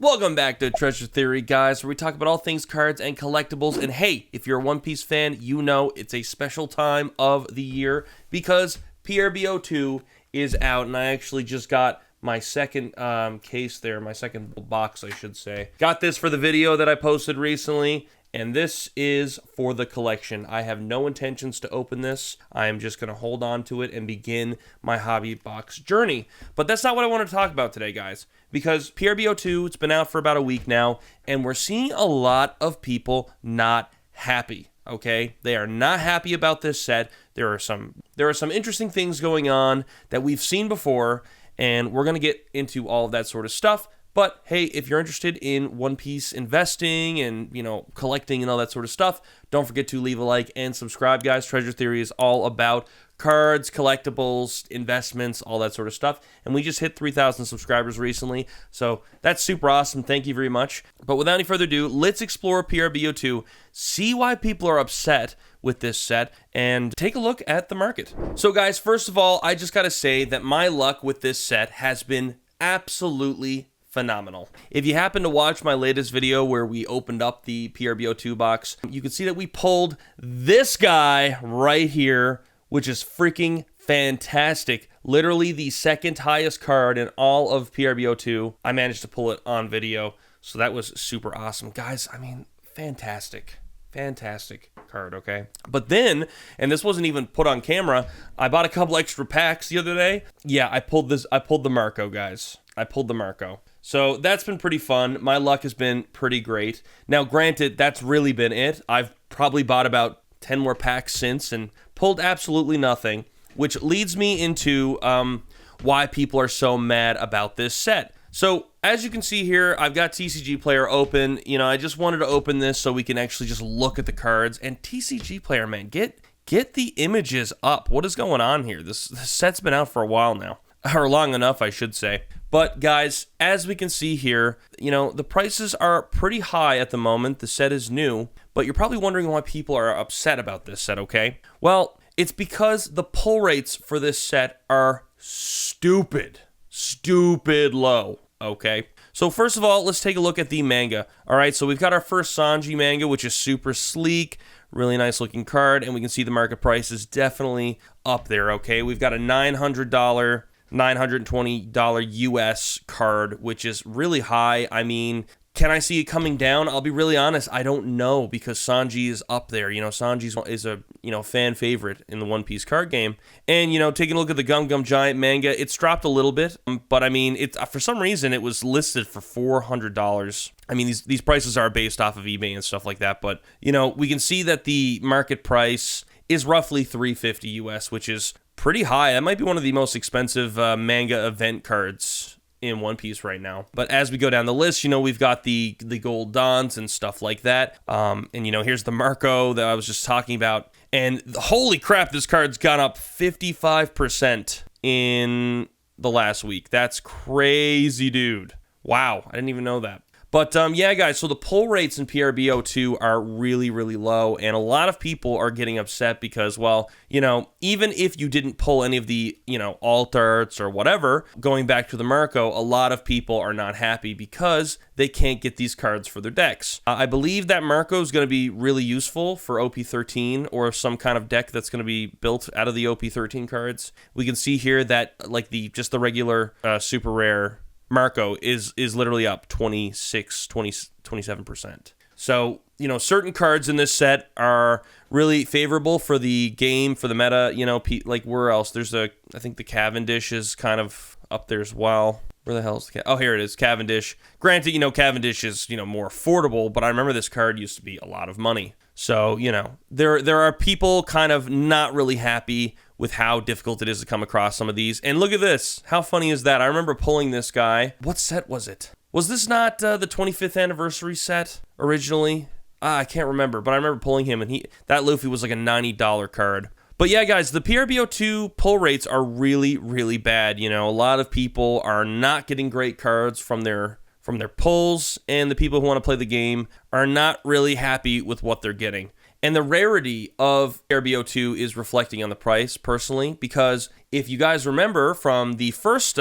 Welcome back to Treasure Theory, guys, where we talk about all things cards and collectibles. And hey, if you're a One Piece fan, you know it's a special time of the year because PRB02 is out, and I actually just got my second case there, my second box, I should say. Got this for the video that I posted recently, and this is for the collection. I have no intentions to open this. I am just going to hold on to it and begin my hobby box journey. But that's not what I want to talk about today, guys, because PRB02, it's been out for about a week now, and we're seeing a lot of people not happy. Okay, they are not happy about this set. There are some interesting things going on that we've seen before, and we're going to get into all of that sort of stuff. But hey, if you're interested in One Piece investing and, collecting and all that sort of stuff, don't forget to leave a like and subscribe, guys. Treasure Theory is all about cards, collectibles, investments, all that sort of stuff. And we just hit 3,000 subscribers recently, so that's super awesome. Thank you very much. But without any further ado, let's explore PRB02, see why people are upset with this set, and take a look at the market. So guys, first of all, I just gotta say that my luck with this set has been absolutely phenomenal. If you happen to watch my latest video where we opened up the PRB02 box, you can see that we pulled this guy right here, which is freaking fantastic. Literally the second highest card in all of PRB02. I managed to pull it on video, so that was super awesome. Guys, I mean, fantastic. Fantastic card, okay? But then, and this wasn't even put on camera, I bought a couple extra packs the other day. Yeah, I pulled the Marco, guys. I pulled the Marco. So that's been pretty fun. My luck has been pretty great. Now, granted, that's really been it. I've probably bought about 10 more packs since and pulled absolutely nothing, which leads me into why people are so mad about this set. So as you can see here, I've got TCG Player open. I just wanted to open this so we can actually just look at the cards. And TCG Player, man, get the images up. What is going on here? This set's been out for a while now, or long enough, I should say. But guys, as we can see here, the prices are pretty high at the moment. The set is new, but you're probably wondering why people are upset about this set, okay? Well, it's because the pull rates for this set are stupid low, okay? So first of all, let's take a look at the manga. All right, so we've got our first Sanji manga, which is super sleek, really nice looking card, and we can see the market price is definitely up there, okay? We've got a $900, $920 US card, which is really high. I mean, can I see it coming down? I'll be really honest, I don't know, because Sanji is up there. Sanji is a fan favorite in the One Piece card game. And taking a look at the Gum Gum Giant manga, it's dropped a little bit, but I mean, it's for some reason it was listed for $400. I mean, these prices are based off of eBay and stuff like that, but we can see that the market price is roughly $350 US, which is pretty high. That might be one of the most expensive manga event cards in One Piece right now. But as we go down the list, we've got the gold Dons and stuff like that. And here's the Marco that I was just talking about. And holy crap, this card's gone up 55% in the last week. That's crazy, dude. Wow, I didn't even know that. But yeah, guys, so the pull rates in PRB02 are really, really low, and a lot of people are getting upset because, well, even if you didn't pull any of the, alt arts or whatever, going back to the Marco, a lot of people are not happy because they can't get these cards for their decks. I believe that Marco is going to be really useful for OP13 or some kind of deck that's going to be built out of the OP13 cards. We can see here that, like, just the regular super rare Marco is literally up 27%. So, certain cards in this set are really favorable for the game, for the meta, like where else? I think the Cavendish is kind of up there as well. Where the hell is oh, here it is, Cavendish. Granted, Cavendish is, more affordable, but I remember this card used to be a lot of money. So, there are people kind of not really happy with how difficult it is to come across some of these. And look at this. How funny is that? I remember pulling this guy. What set was it? Was this not the 25th anniversary set originally? I can't remember, but I remember pulling him, and that Luffy was like a $90 card. But yeah, guys, the PRB02 pull rates are really, really bad. A lot of people are not getting great cards from their pulls, and the people who want to play the game are not really happy with what they're getting. And the rarity of PRB02 is reflecting on the price, personally, because if you guys remember from the first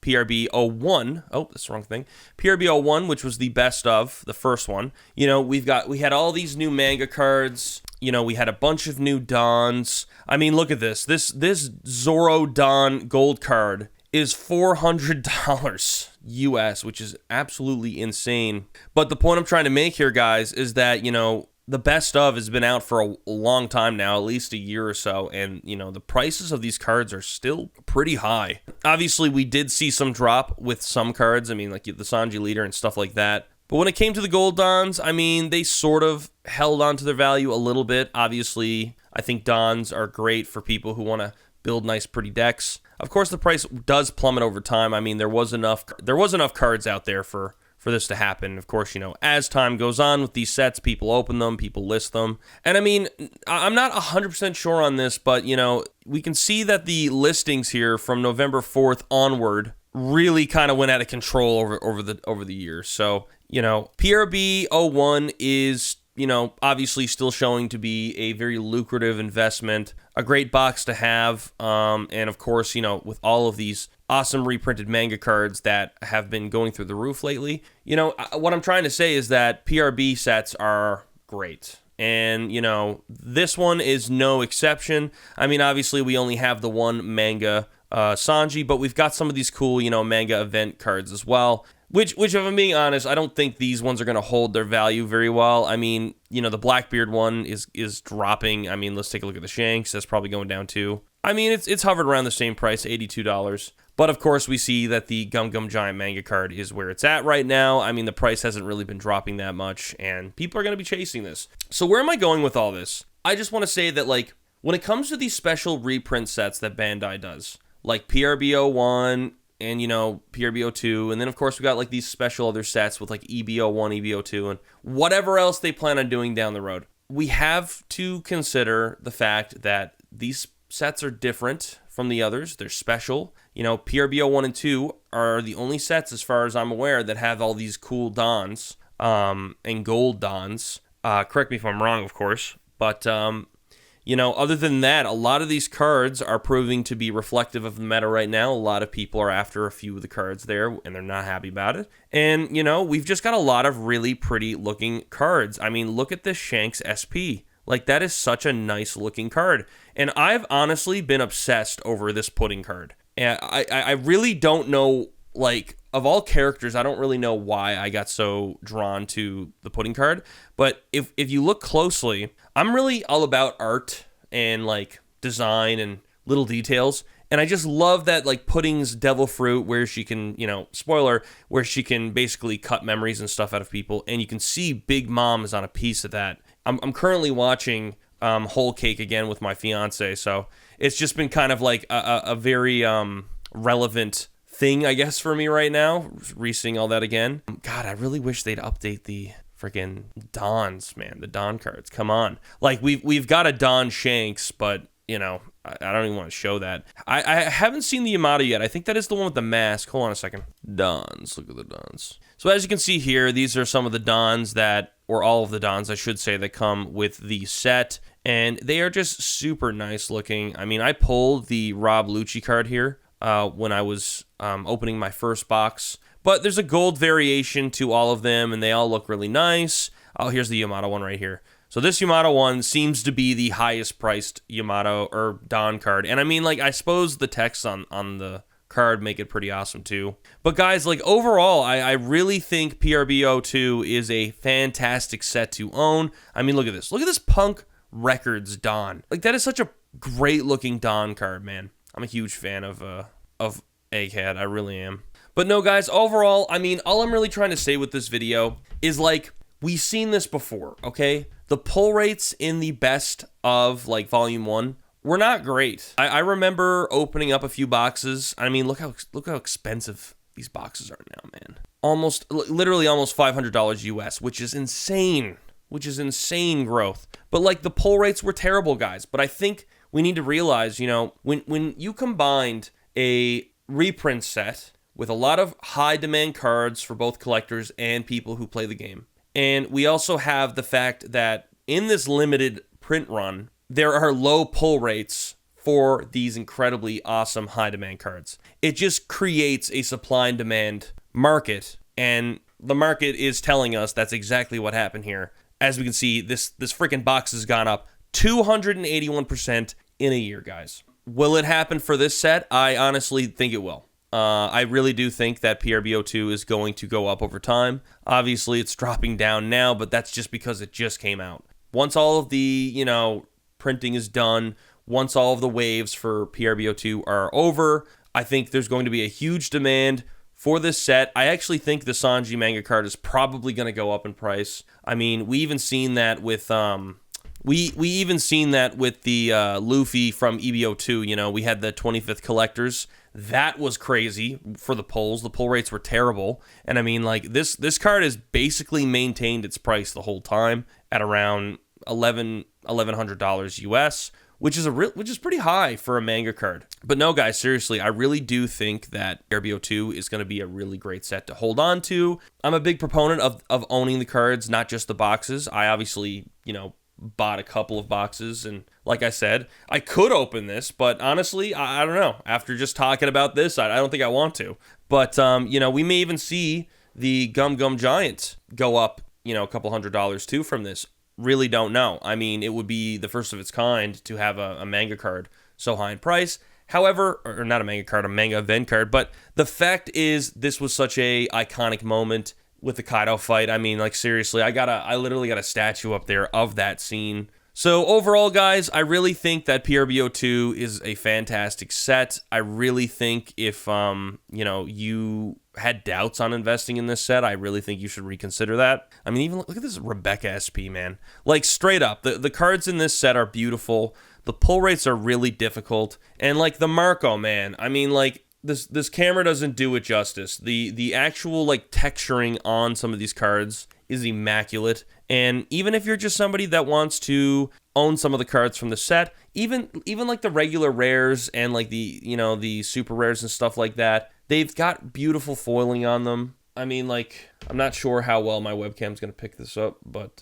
PRB01. Oh, that's the wrong thing. PRB01, which was the best of, the first one. You know, we had all these new manga cards. You know, we had a bunch of new Dons. I mean, look at this. This Zoro Don gold card is $400 US, which is absolutely insane. But the point I'm trying to make here, guys, is that, you know, the best of has been out for a long time now, at least a year or so, and, you know, the prices of these cards are still pretty high. Obviously, we did see some drop with some cards, I mean, like the Sanji Leader and stuff like that. But when it came to the Gold Dons, I mean, they sort of held on to their value a little bit. Obviously, I think Dons are great for people who want to build nice, pretty decks. Of course, the price does plummet over time. I mean, there was enough cards out there for this to happen. Of course, you know, as time goes on with these sets, people open them, people list them. And I mean, I'm not 100% sure on this, but, you know, we can see that the listings here from November 4th onward really kind of went out of control over the years. So, you know, PRB01 is, you know, obviously still showing to be a very lucrative investment, a great box to have, and of course, you know, with all of these awesome reprinted manga cards that have been going through the roof lately, you know, what I'm trying to say is that PRB sets are great. And, you know, this one is no exception. I mean, obviously, we only have the one manga Sanji, but we've got some of these cool, you know, manga event cards as well. Which, if I'm being honest, I don't think these ones are going to hold their value very well. I mean, you know, the Blackbeard one is dropping. I mean, let's take a look at the Shanks. That's probably going down too. I mean, it's hovered around the same price, $82. But of course, we see that the Gum Gum Giant manga card is where it's at right now. I mean, the price hasn't really been dropping that much, and people are going to be chasing this. So where am I going with all this? I just want to say that, like, when it comes to these special reprint sets that Bandai does, like PRB01 and, you know, PRB02, and then, of course, we got, like, these special other sets with, like, EB01, EB02, and whatever else they plan on doing down the road, we have to consider the fact that these sets are different from the others. They're special. You know, PRB01 and 2 are the only sets, as far as I'm aware, that have all these cool Dons and gold Dons. Correct me if I'm wrong, of course. But, you know, other than that, a lot of these cards are proving to be reflective of the meta right now. A lot of people are after a few of the cards there, and they're not happy about it. And, you know, we've just got a lot of really pretty looking cards. I mean, look at this Shanks SP. Like, that is such a nice looking card. And I've honestly been obsessed over this pudding card. And I really don't know, like, of all characters, I don't really know why I got so drawn to the pudding card. But if you look closely, I'm really all about art and, like, design and little details. And I just love that, like, Pudding's devil fruit, where she can, you know, spoiler, where she can basically cut memories and stuff out of people. And you can see Big Mom is on a piece of that. I'm currently watching Whole Cake again with my fiance, so it's just been kind of like a very relevant thing, I guess, for me right now, re-seeing all that again. God, I really wish they'd update the freaking Dons, man, the Don cards. Come on. Like, we've got a Don Shanks, but, you know, I don't even want to show that. I haven't seen the Yamato yet. I think that is the one with the mask. Hold on a second. Dons. Look at the Dons. So as you can see here, these are some of the Dons that, or all of the Dons, I should say, that come with the set. And they are just super nice looking. I mean, I pulled the Rob Lucci card here when I was opening my first box. But there's a gold variation to all of them, and they all look really nice. Oh, here's the Yamato one right here. So this Yamato one seems to be the highest priced Yamato or Don card. And I mean, like, I suppose the text on the card make it pretty awesome too. But guys, like, overall, I really think PRB02 is a fantastic set to own. I mean, look at this. Look at this Punk Records Don. Like, that is such a great looking Don card, man. I'm a huge fan of Egghead. I really am. But no, guys, overall, I mean, all I'm really trying to say with this video is, like, we've seen this before, okay? The pull rates in the best of, like, Volume 1 were not great. I remember opening up a few boxes. I mean, look how expensive these boxes are now, man. Literally almost $500 US, which is insane. Which is insane growth. But, like, the pull rates were terrible, guys. But I think we need to realize, you know, when you combined a reprint set with a lot of high demand cards for both collectors and people who play the game, and we also have the fact that in this limited print run, there are low pull rates for these incredibly awesome high demand cards. It just creates a supply and demand market, and the market is telling us that's exactly what happened here. As we can see, this freaking box has gone up 281% in a year, guys. Will it happen for this set? I honestly think it will. I really do think that PRB02 is going to go up over time. Obviously, it's dropping down now, but that's just because it just came out. Once all of the, printing is done, once all of the waves for PRB02 are over, I think there's going to be a huge demand for this set. I actually think the Sanji manga card is probably going to go up in price. I mean, we even seen that with we even seen that with the Luffy from EBO2. We had the 25th collectors. That was crazy for the pulls. The pull rates were terrible. And I mean, like, this card has basically maintained its price the whole time at around $1,100 US, which is pretty high for a manga card. But no, guys, seriously, I really do think that PRB02 is going to be a really great set to hold on to. I'm a big proponent of owning the cards, not just the boxes. I obviously, bought a couple of boxes, and like I said, I could open this, but honestly, I don't know. After just talking about this, I don't think I want to. But we may even see the Gum Giant go up, a couple $100s too from this. Really don't know. I mean, it would be the first of its kind to have a manga card so high in price. However, or not a manga card, a manga event card, but the fact is this was such a iconic moment with the Kaido fight. I mean, like, seriously, I literally got a statue up there of that scene. So overall, guys, I really think that PRB02 is a fantastic set. I really think if you had doubts on investing in this set, I really think you should reconsider that. I mean, even look at this Rebecca SP, man. Like, straight up, the cards in this set are beautiful. The pull rates are really difficult, and like the Marco, man. I mean, like, this camera doesn't do it justice. The actual, like, texturing on some of these cards is immaculate. And even if you're just somebody that wants to own some of the cards from the set, even like the regular rares and like the super rares and stuff like that, they've got beautiful foiling on them. I mean, like, I'm not sure how well my webcam's gonna pick this up, but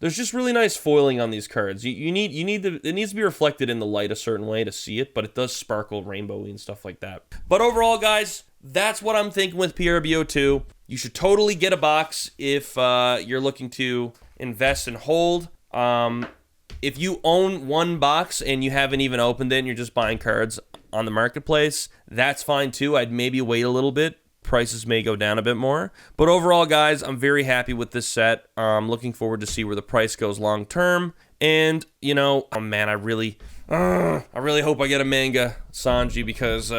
there's just really nice foiling on these cards. It needs to be reflected in the light a certain way to see it, but it does sparkle rainbowy and stuff like that. But overall, guys, that's what I'm thinking with PRB02. You should totally get a box if you're looking to invest and hold. If you own one box and you haven't even opened it and you're just buying cards on the marketplace, that's fine too. I'd maybe wait a little bit. Prices may go down a bit more. But overall, guys, I'm very happy with this set. I'm looking forward to see where the price goes long term. And, oh man, I really hope I get a manga Sanji, because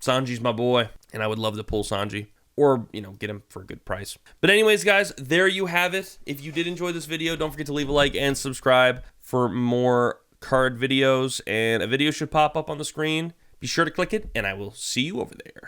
Sanji's my boy, and I would love to pull Sanji. Or, get him for a good price. But anyways, guys, there you have it. If you did enjoy this video, don't forget to leave a like and subscribe for more card videos. And a video should pop up on the screen. Be sure to click it, and I will see you over there.